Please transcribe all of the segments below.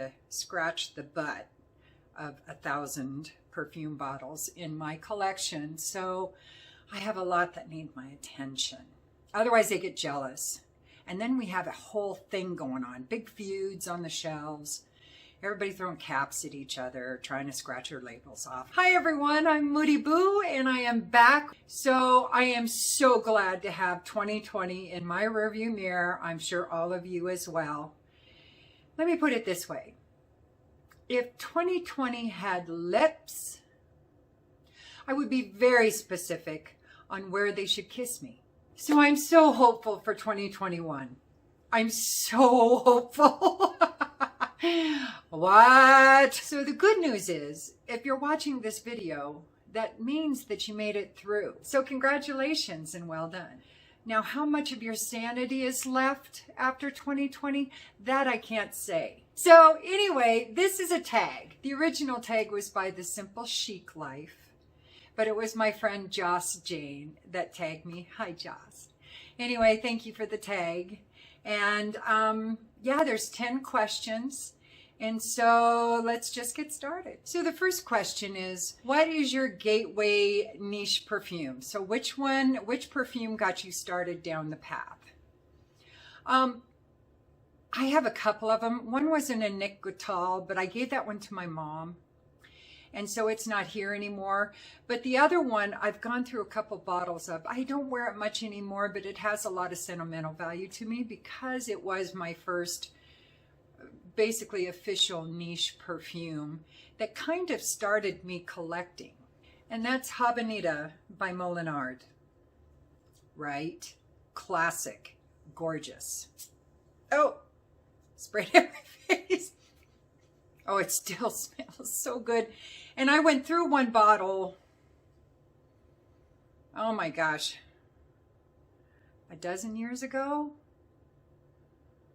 to scratch the butt of 1,000 perfume bottles in my collection, so I have a lot that need my attention. Otherwise they get jealous. And then we have a whole thing going on, big feuds on the shelves. Everybody throwing caps at each other, trying to scratch their labels off. Hi everyone, I'm Moody Boo and I am back. So I am so glad to have 2020 in my rearview mirror. I'm sure all of you as well. Let me put it this way. If 2020 had lips, I would be very specific on where they should kiss me. So I'm so hopeful for 2021. I'm so hopeful. What? So the good news is, if you're watching this video, that means that you made it through. So congratulations and well done. Now, how much of your sanity is left after 2020? That I can't say. So anyway, this is a tag. The original tag was by The Simple Chic Life, but it was my friend Joss Jane that tagged me. Hi, Joss. Anyway, thank you for the tag. And yeah, there's 10 questions. And so let's just get started. So the first question is, what is your gateway niche perfume? So which perfume got you started down the path? I have a couple of them. One was an Nick Goutal, but I gave that one to my mom. And so it's not here anymore. But the other one, I've gone through a couple bottles of. I don't wear it much anymore, but it has a lot of sentimental value to me because it was my first basically official niche perfume that kind of started me collecting. And that's Habanita by Molinard. Right? Classic. Gorgeous. Oh, sprayed in my face. Oh, it still smells so good. And I went through one bottle, oh my gosh, a dozen years ago?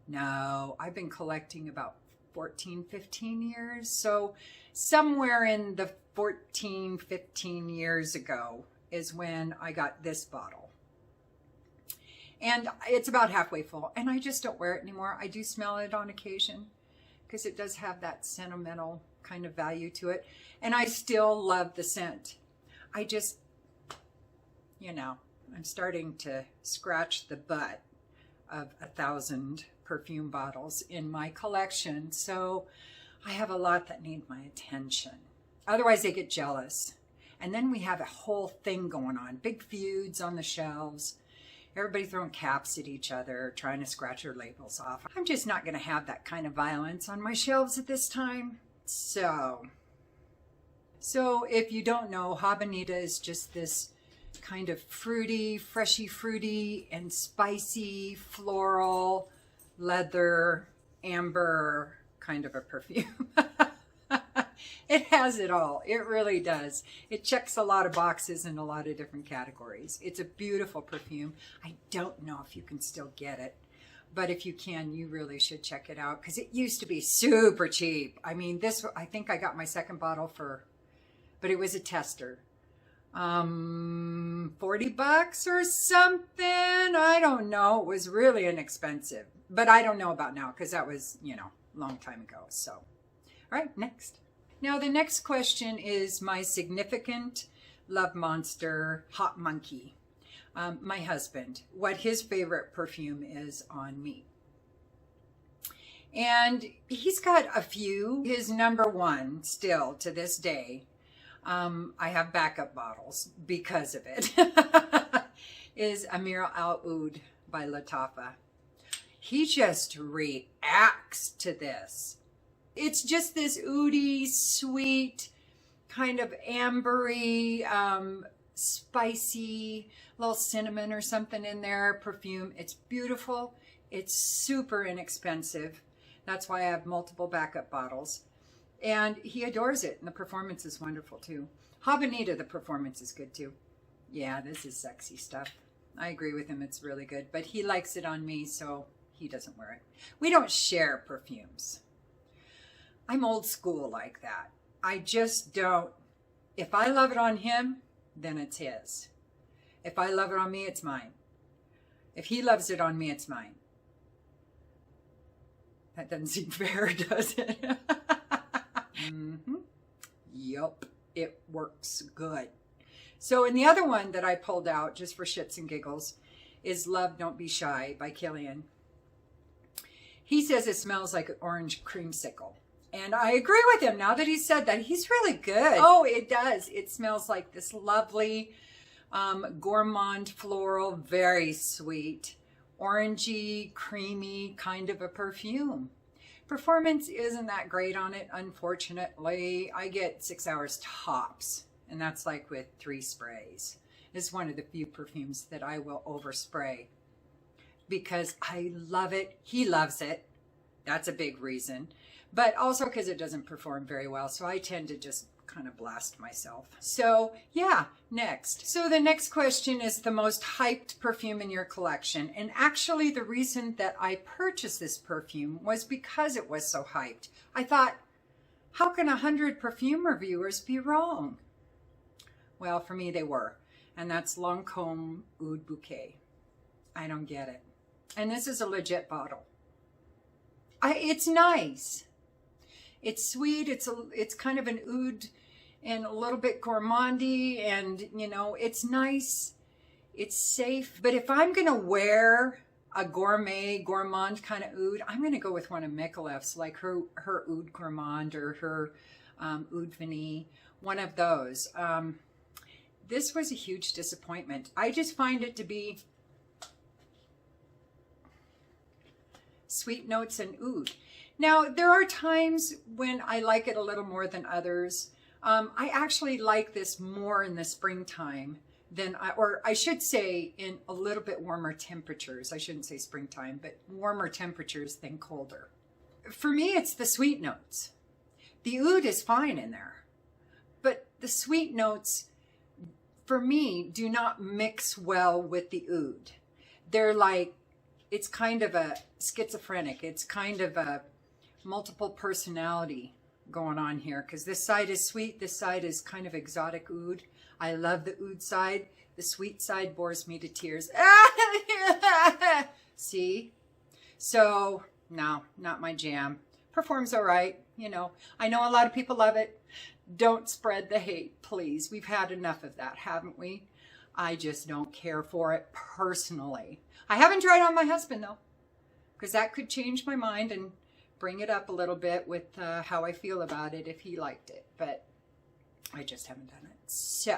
No, I've been collecting about 14, 15 years. So somewhere in the 14, 15 years ago is when I got this bottle. And it's about halfway full. And I just don't wear it anymore. I do smell it on occasion because it does have that sentimental kind of value to it. And I still love the scent. I just, you know, I'm starting to scratch the butt of 1,000 perfume bottles in my collection. So I have a lot that need my attention. Otherwise they get jealous. And then we have a whole thing going on, big feuds on the shelves. Everybody throwing caps at each other, trying to scratch their labels off. I'm just not going to have that kind of violence on my shelves at this time. So if you don't know, Habanita is just this kind of fruity, freshy fruity and spicy, floral, leather, amber kind of a perfume. It has it all. It really does. It checks a lot of boxes in a lot of different categories. It's a beautiful perfume. I don't know if you can still get it, but if you can, you really should check it out because it used to be super cheap. I mean, I think I got my second bottle but it was a tester. 40 bucks or something. I don't know. It was really inexpensive, but I don't know about now because that was, you know, a long time ago. So, all right, next. Now, the next question is my significant love monster, Hot Monkey, my husband, what his favorite perfume is on me. And he's got a few. His number one still to this day, I have backup bottles because of it, is Amir Al Oud by Lattafa. He just reacts to this. It's just this oudy, sweet, kind of ambery, spicy, little cinnamon or something in there perfume. It's beautiful. It's super inexpensive. That's why I have multiple backup bottles. And he adores it. And the performance is wonderful too. Habanita, the performance is good too. Yeah, this is sexy stuff. I agree with him. It's really good. But he likes it on me, so he doesn't wear it. We don't share perfumes. I'm old school like that. I just don't. If I love it on him, then it's his. If I love it on me, it's mine. If he loves it on me, it's mine. That doesn't seem fair, does it? Yup, it works good. So, and the other one that I pulled out just for shits and giggles is Love Don't Be Shy by Killian. He says it smells like an orange creamsicle. And I agree with him now that he said that. He's really good. Oh, it does. It smells like this lovely gourmand floral, very sweet, orangey, creamy kind of a perfume. Performance isn't that great on it, unfortunately. I get 6 hours tops, and that's like with 3 sprays. It's one of the few perfumes that I will overspray because I love it. He loves it. That's a big reason. But also because it doesn't perform very well, so I tend to just kind of blast myself. So yeah, next. So the next question is the most hyped perfume in your collection. And actually the reason that I purchased this perfume was because it was so hyped. I thought, how can 100 perfume reviewers be wrong? Well, for me they were. And that's Lancôme Oud Bouquet. I don't get it. And this is a legit bottle. It's nice. It's sweet. It's kind of an oud and a little bit gourmandy, and you know, it's nice. It's safe. But if I'm gonna wear a gourmand kind of oud, I'm gonna go with one of Mikalef's, like her oud gourmand or her oud vanille, one of those. This was a huge disappointment. I just find it to be sweet notes and oud. Now, there are times when I like it a little more than others. I actually like this more in the springtime than, or I should say in a little bit warmer temperatures. I shouldn't say springtime, but warmer temperatures than colder. For me, it's the sweet notes. The oud is fine in there, but the sweet notes, for me, do not mix well with the oud. They're like, it's kind of a schizophrenic. It's kind of a multiple personality going on here, because this side is sweet, this side is kind of exotic oud. I love the oud side. The sweet side bores me to tears. See? So, no, not my jam. Performs all right, you know. I know a lot of people love it. Don't spread the hate, please. We've had enough of that, haven't we? I just don't care for it personally. I haven't tried on my husband, though, because that could change my mind and bring it up a little bit with how I feel about it if he liked it, but I just haven't done it. So,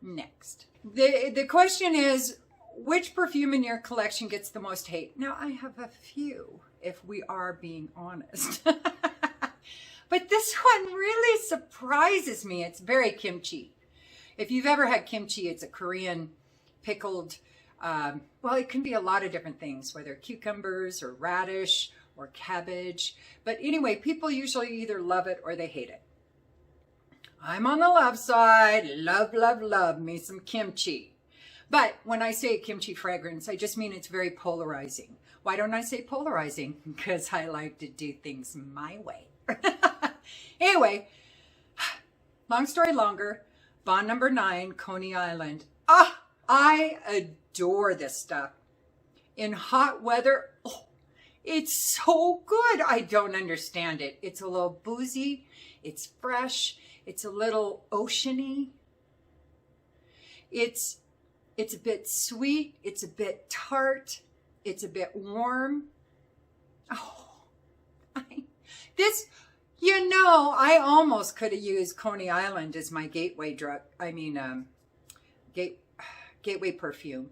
next. The question is, which perfume in your collection gets the most hate? Now, I have a few, if we are being honest. But this one really surprises me. It's very kimchi. If you've ever had kimchi, it's a Korean pickled, well, it can be a lot of different things, whether cucumbers or radish or cabbage. But anyway, people usually either love it or they hate it. I'm on the love side. Love, love, love me some kimchi. But when I say kimchi fragrance, I just mean it's very polarizing. Why don't I say polarizing? Because I like to do things my way. Anyway, long story longer, Bond number 9, Coney Island. I adore this stuff. In hot weather, it's so good. I don't understand it. It's a little boozy. It's fresh. It's a little oceany. It's a bit sweet. It's a bit tart. It's a bit warm. I almost could have used Coney Island as my gateway drug. Gateway perfume.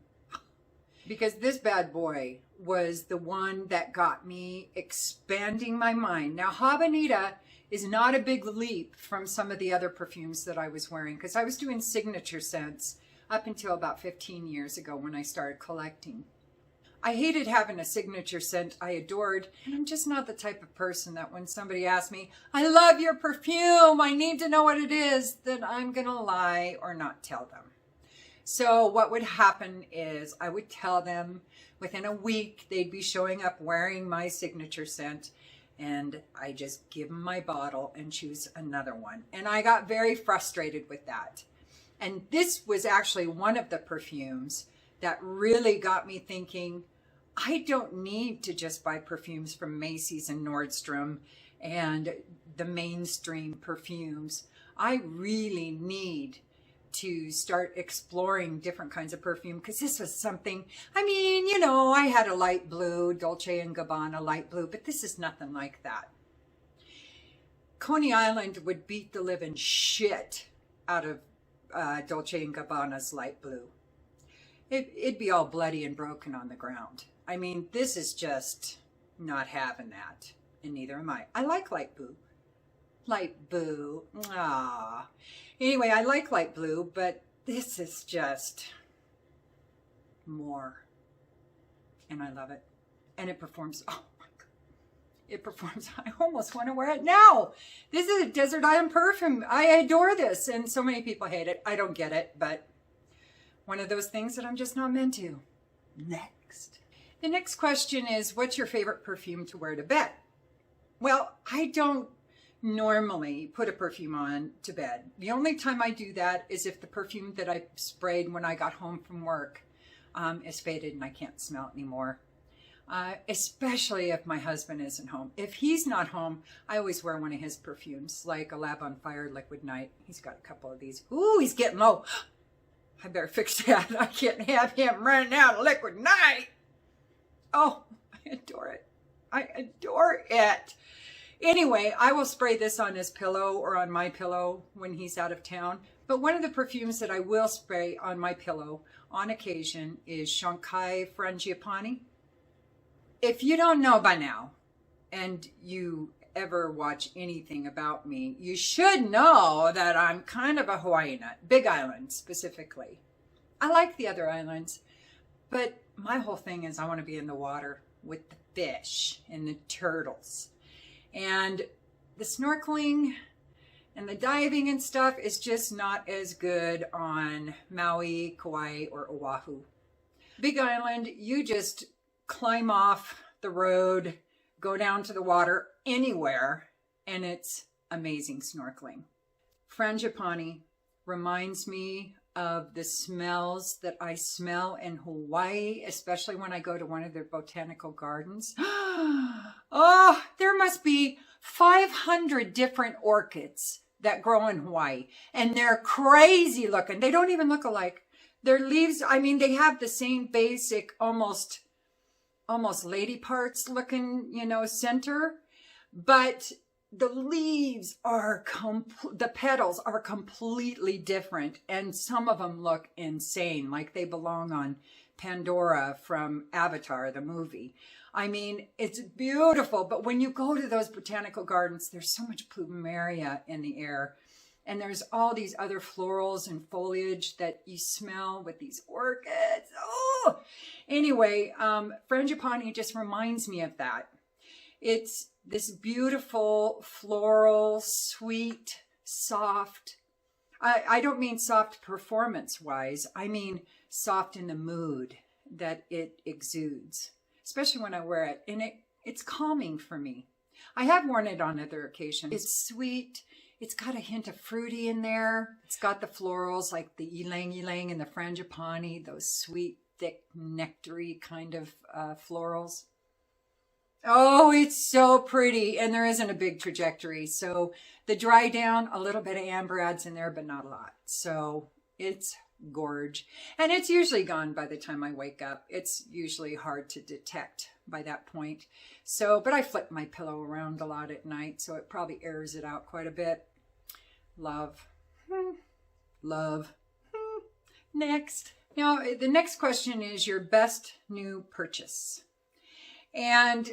Because this bad boy was the one that got me expanding my mind. Now, Habanita is not a big leap from some of the other perfumes that I was wearing, because I was doing signature scents up until about 15 years ago when I started collecting. I hated having a signature scent I adored, and I'm just not the type of person that when somebody asks me, I love your perfume, I need to know what it is, then I'm going to lie or not tell them. So what would happen is I would tell them within a week they'd be showing up wearing my signature scent, and I just give them my bottle and choose another one. And I got very frustrated with that. And this was actually one of the perfumes that really got me thinking, I don't need to just buy perfumes from Macy's and Nordstrom and the mainstream perfumes. I really need to start exploring different kinds of perfume, because this was something, I mean, you know, I had a light blue, Dolce & Gabbana light blue, but this is nothing like that. Coney Island would beat the living shit out of Dolce & Gabbana's light blue. It'd be all bloody and broken on the ground. I mean, this is just not having that, and neither am I. I like light blue. Light blue. Ah. Anyway, I like light blue, but this is just more. And I love it. And it performs. Oh my God. It performs. I almost want to wear it now. This is a desert island perfume. I adore this. And so many people hate it. I don't get it, but one of those things that I'm just not meant to. Next. The next question is, what's your favorite perfume to wear to bed? Well, I don't normally put a perfume on to bed. The only time I do that is if the perfume that I sprayed when I got home from work is faded and I can't smell it anymore. Especially if my husband isn't home. If he's not home, I always wear one of his perfumes, like a Lab on Fire Liquid Night. He's got a couple of these. Ooh, he's getting low. I better fix that. I can't have him running out of Liquid Night. Oh, I adore it. I adore it. Anyway, I will spray this on his pillow or on my pillow when he's out of town. But one of the perfumes that I will spray on my pillow on occasion is Shanghai Frangipani. If you don't know by now, and you ever watch anything about me, you should know that I'm kind of a Hawaii nut, Big Island specifically. I like the other islands, but my whole thing is I want to be in the water with the fish and the turtles. And the snorkeling and the diving and stuff is just not as good on Maui, Kauai, or Oahu. Big Island, you just climb off the road, go down to the water anywhere, and it's amazing snorkeling. Frangipani reminds me of the smells that I smell in Hawaii, especially when I go to one of their botanical gardens. Oh, there must be 500 different orchids that grow in Hawaii, and they're crazy looking. They don't even look alike. Their leaves, I mean, they have the same basic, almost lady parts looking, you know, center, but the leaves are, the petals are completely different, and some of them look insane, like they belong on Pandora from Avatar, the movie. I mean, it's beautiful, but when you go to those botanical gardens, there's so much plumeria in the air, and there's all these other florals and foliage that you smell with these orchids. Oh! Anyway, Frangipani just reminds me of that. It's this beautiful, floral, sweet, soft. I don't mean soft performance-wise. I mean soft in the mood that it exudes, especially when I wear it. And it's calming for me. I have worn it on other occasions. It's sweet. It's got a hint of fruity in there. It's got the florals like the ylang-ylang and the frangipani, those sweet, thick, nectary kind of florals. Oh, it's so pretty. And there isn't a big trajectory. So the dry down, a little bit of amber adds in there, but not a lot. So it's gorge. And it's usually gone by the time I wake up. It's usually hard to detect by that point. So, but I flip my pillow around a lot at night, so it probably airs it out quite a bit. Love. Love. Next. Now, the next question is your best new purchase. And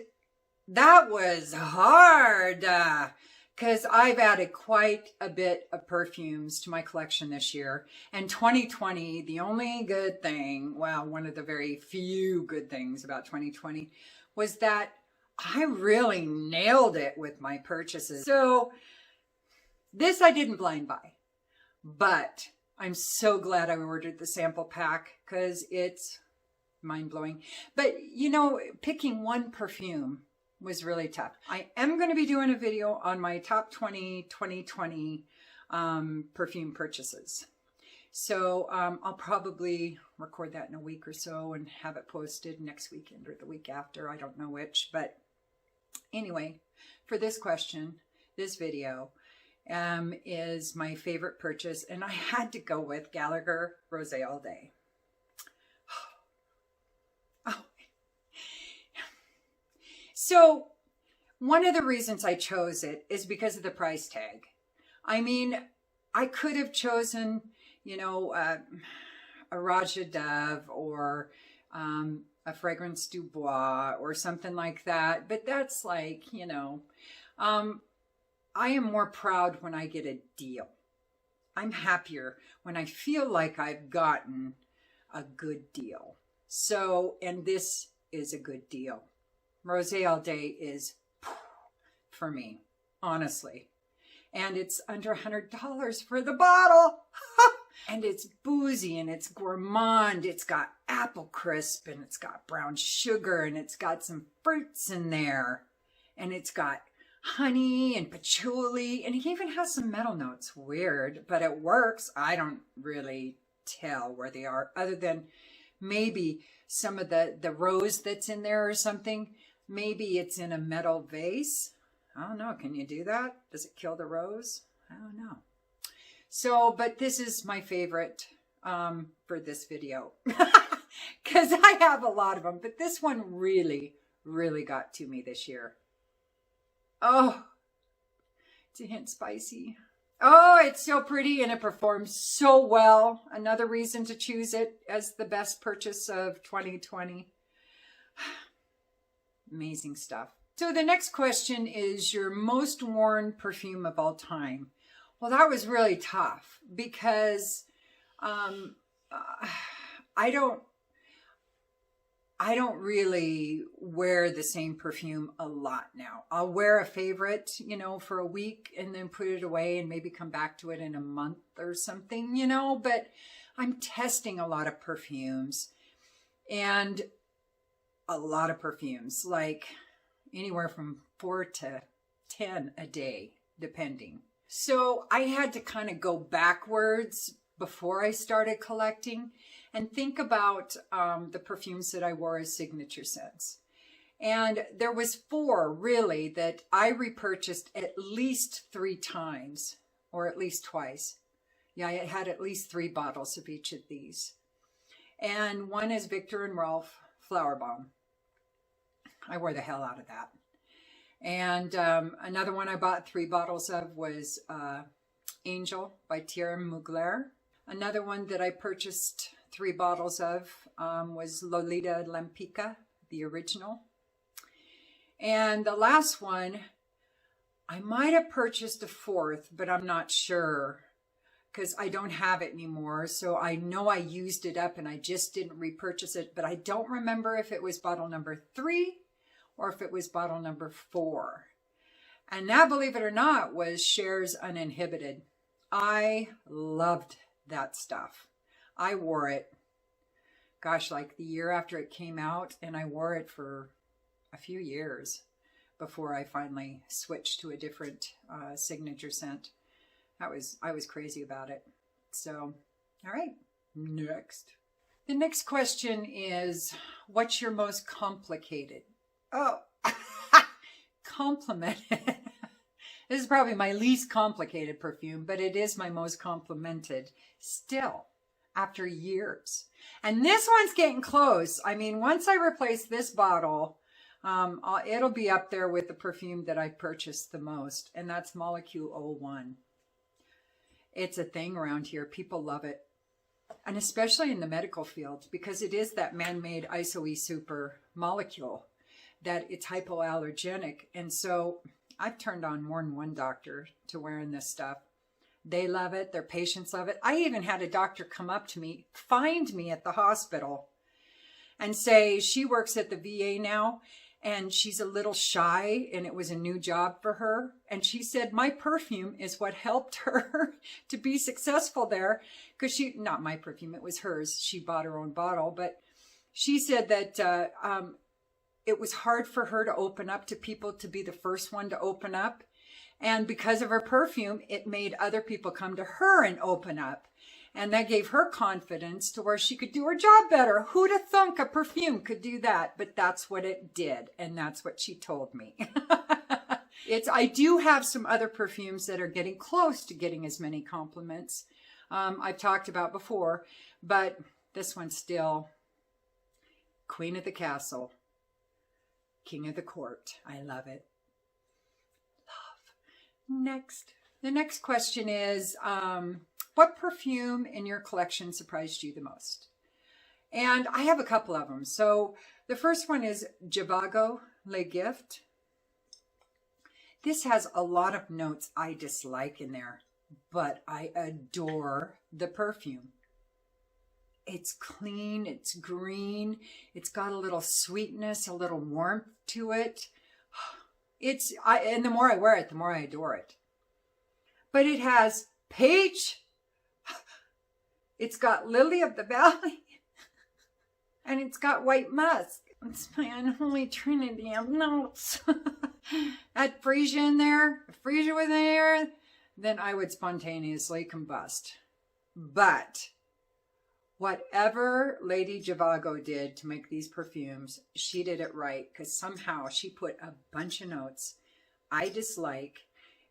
that was hard because I've added quite a bit of perfumes to my collection this year. And 2020, the only good thing, well, one of the very few good things about 2020 was that I really nailed it with my purchases. So this I didn't blind buy, but I'm so glad I ordered the sample pack because it's mind-blowing. But, you know, picking one perfume was really tough. I am going to be doing a video on my top 20 2020 perfume purchases. So I'll probably record that in a week or so and have it posted next weekend or the week after. I don't know which. But anyway, for this question, this video is my favorite purchase. And I had to go with Gallagher Rosé All Day. Oh. So one of the reasons I chose it is because of the price tag. I mean, I could have chosen, a Raja Dove or a Fragrance du Bois or something like that. But that's like, I am more proud when I get a deal. I'm happier when I feel like I've gotten a good deal. So, and this is a good deal. Rosé All Day is for me, honestly. And it's under $100 for the bottle. And it's boozy and it's gourmand. It's got apple crisp and it's got brown sugar and it's got some fruits in there. And it's got honey and patchouli. And it even has some metal notes. Weird, but it works. I don't really tell where they are other than maybe some of the rose that's in there or something. Maybe it's in a metal vase. I don't know. Can you do that? Does it kill the rose? I don't know. So, but this is my favorite for this video because I have a lot of them, but this one really, really got to me this year. Oh, it's a hint spicy. Oh, it's so pretty and it performs so well. Another reason to choose it as the best purchase of 2020. Amazing stuff. So the next question is your most worn perfume of all time. Well, that was really tough because I don't really wear the same perfume a lot now. I'll wear a favorite, for a week and then put it away and maybe come back to it in a month or something, but I'm testing a lot of perfumes and a lot of perfumes, like anywhere from 4 to 10 a day, depending. So I had to kind of go backwards before I started collecting and think about the perfumes that I wore as signature scents. And there was 4 really that I repurchased at least 3 times or at least twice. Yeah, I had at least 3 bottles of each of these. And one is Viktor and Rolf Flower Bomb. I wore the hell out of that. And another one I bought 3 bottles of was Angel by Thierry Mugler. Another one that I purchased 3 bottles of was Lolita Lampica, the original. And the last one, I might have purchased a 4th, but I'm not sure because I don't have it anymore. So I know I used it up and I just didn't repurchase it, but I don't remember if it was bottle number 3 or if it was bottle number 4. And that, believe it or not, was Cher's Uninhibited. I loved that stuff. I wore it, gosh, like the year after it came out, and I wore it for a few years before I finally switched to a different signature scent. I was crazy about it. So, all right, next. The next question is, what's your most complicated? Oh, complimented. This is probably my least complicated perfume, but it is my most complimented still after years. And this one's getting close. I mean, once I replace this bottle, it'll be up there with the perfume that I purchased the most, and that's Molecule 01. It's a thing around here. People love it. And especially in the medical field, because it is that man-made ISO-E super molecule that it's hypoallergenic. And so I've turned on more than one doctor to wearing this stuff. They love it. Their patients love it. I even had a doctor come up to me, find me at the hospital and say she works at the VA now and she's a little shy and it was a new job for her. And she said, my perfume is what helped her to be successful there. Because not my perfume, it was hers. She bought her own bottle. But she said that it was hard for her to open up to people, to be the first one to open up. And because of her perfume, it made other people come to her and open up. And that gave her confidence to where she could do her job better. Who'd have thunk a perfume could do that? But that's what it did. And that's what she told me. I do have some other perfumes that are getting close to getting as many compliments. I've talked about before, but this one's still Queen of the Castle, King of the Court. I love it. Love. Next. The next question is, what perfume in your collection surprised you the most? And I have a couple of them. So the first one is Zhivago Le Gift. This has a lot of notes I dislike in there, but I adore the perfume. It's clean, it's green, it's got a little sweetness, a little warmth to it. And the more I wear it, the more I adore it. But it has peach, it's got lily of the valley, and it's got white musk. It's my unholy trinity of notes. Add freesia in there, if freesia was in there, then I would spontaneously combust. But whatever Lady Zhivago did to make these perfumes, she did it right, because somehow she put a bunch of notes I dislike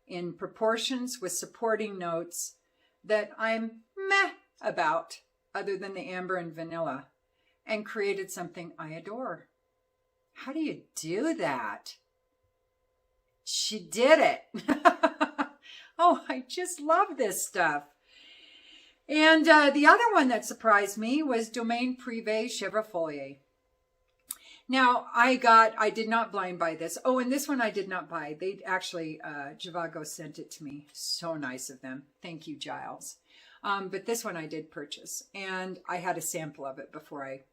in proportions with supporting notes that I'm meh about, other than the amber and vanilla, and created something I adore. How do you do that? She did it. Oh, I just love this stuff. And the other one that surprised me was Domaine Privé Chevrolet. Now, I did not blind buy this. Oh, and this one I did not buy. They actually, Zhivago sent it to me. So nice of them. Thank you, Giles. But this one I did purchase. And I had a sample of it before I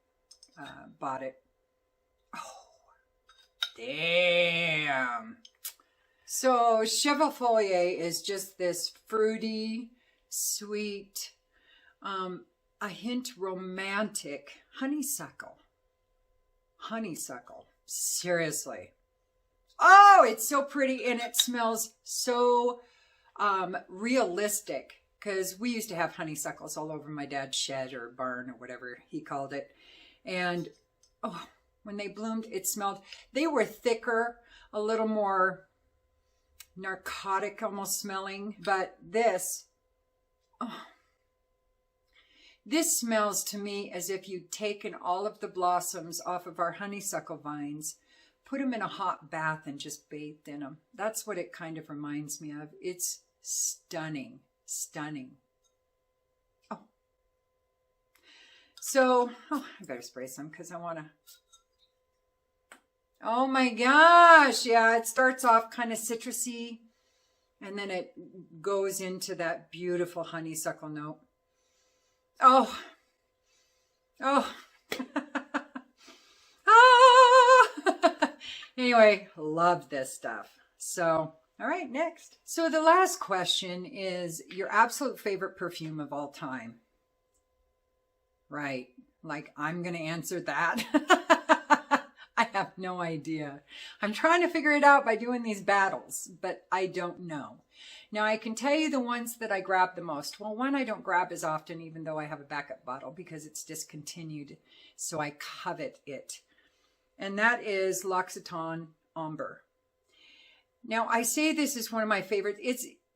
bought it. Oh, damn. So Chevrolet is just this fruity, sweet, a hint romantic honeysuckle. Honeysuckle. Seriously. Oh, it's so pretty, and it smells so realistic, because we used to have honeysuckles all over my dad's shed or barn or whatever he called it. And oh, when they bloomed, it smelled, they were thicker, a little more narcotic almost smelling. But this, oh, this smells to me as if you'd taken all of the blossoms off of our honeysuckle vines, put them in a hot bath and just bathed in them. That's what it kind of reminds me of. It's stunning, stunning. Oh. So, oh, I better spray some because I want to. Oh my gosh. Yeah, it starts off kind of citrusy and then it goes into that beautiful honeysuckle note. Oh, oh, ah. Anyway, love this stuff. So, all right, next. So the last question is your absolute favorite perfume of all time. Right, like I'm going to answer that. I have no idea. I'm trying to figure it out by doing these battles, but I don't know. Now, I can tell you the ones that I grab the most. Well, one I don't grab as often, even though I have a backup bottle, because it's discontinued, so I covet it. And that is L'Occitane Amber. Now, I say this is one of my favorites.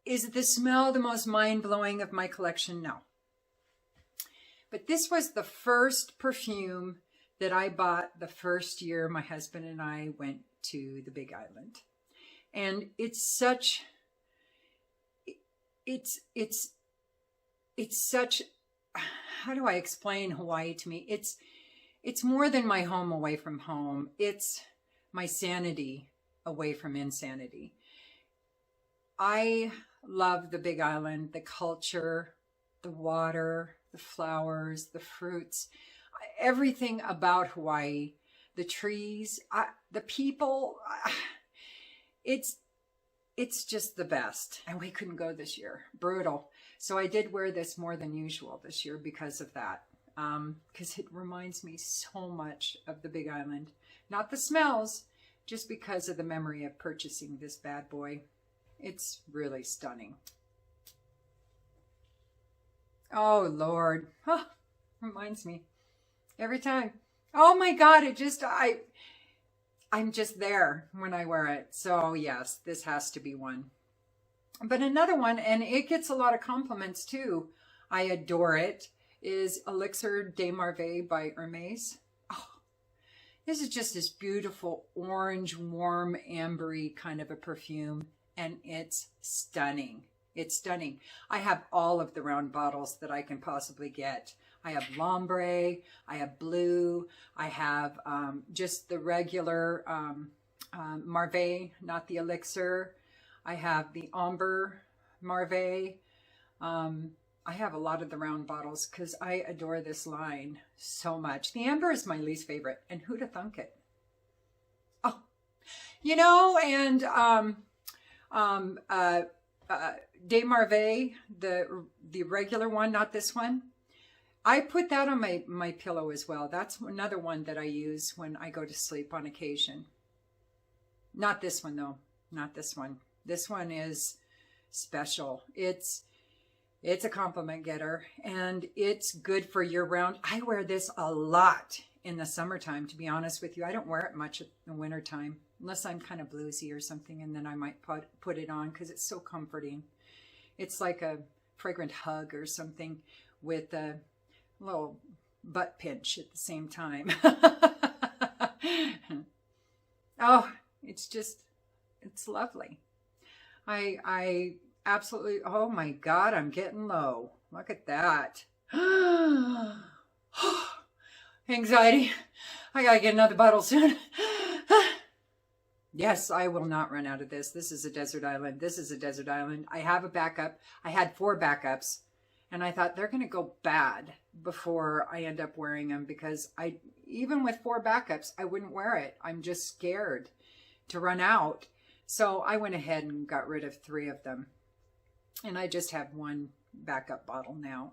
Is the smell the most mind-blowing of my collection? No. But this was the first perfume that I bought the first year my husband and I went to the Big Island. And it's such, it's such, how do I explain Hawaii to me? It's more than my home away from home. It's my sanity away from insanity. I love the Big Island, the culture, the water, the flowers, the fruits, everything about Hawaii, the trees, the people. It's just the best. And we couldn't go this year. Brutal. So I did wear this more than usual this year because of that. Because it reminds me so much of the Big Island. Not the smells, just because of the memory of purchasing this bad boy. It's really stunning. Oh, Lord. Huh, reminds me every time. Oh my God, I'm just there when I wear it. So yes, this has to be one. But another one, and it gets a lot of compliments too, I adore it, is Elixir de Merveille by Hermes. Oh, this is just this beautiful orange, warm, ambery kind of a perfume, and it's stunning. It's stunning. I have all of the round bottles that I can possibly get. I have L'Ombre, I have Blue, I have just the regular Merveille, not the Elixir. I have the Amber Merveille. I have a lot of the round bottles because I adore this line so much. The Amber is my least favorite, and who'd have thunk it? Oh, you know, and de Merveille, the regular one, not this one. I put that on my pillow as well. That's another one that I use when I go to sleep on occasion. Not this one though. Not this one. This one is special. It's a compliment getter, and it's good for year round. I wear this a lot in the summertime, to be honest with you. I don't wear it much in the wintertime, unless I'm kind of bluesy or something, and then I might put it on because it's so comforting. It's like a fragrant hug or something with a little butt pinch at the same time. Oh, it's lovely. I absolutely, oh my God, I'm getting low. Look at that. Anxiety. I gotta get another bottle soon. Yes, I will not run out of this. This is a desert island. This is a desert island. I have a backup. I had 4 backups, and I thought they're going to go bad before I end up wearing them, because even with 4 backups, I wouldn't wear it. I'm just scared to run out. So I went ahead and got rid of 3 of them. And I just have 1 backup bottle now.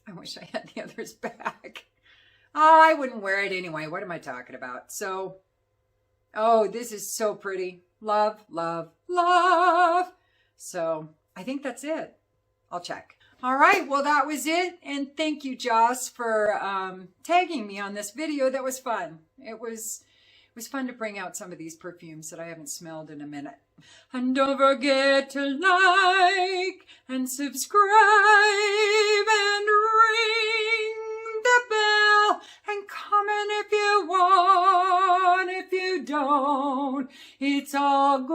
I wish I had the others back. Oh, I wouldn't wear it anyway. What am I talking about? So, oh, this is so pretty. Love, love, love. So I think that's it. I'll check. All right, well, that was it. And thank you, Joss, for tagging me on this video. That was fun. It was fun to bring out some of these perfumes that I haven't smelled in a minute. And don't forget to like and subscribe and ring the bell and comment if you want. If you don't, it's all good.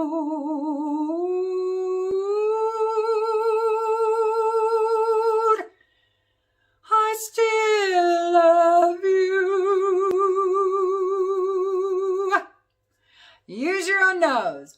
I still love you. Use your own nose.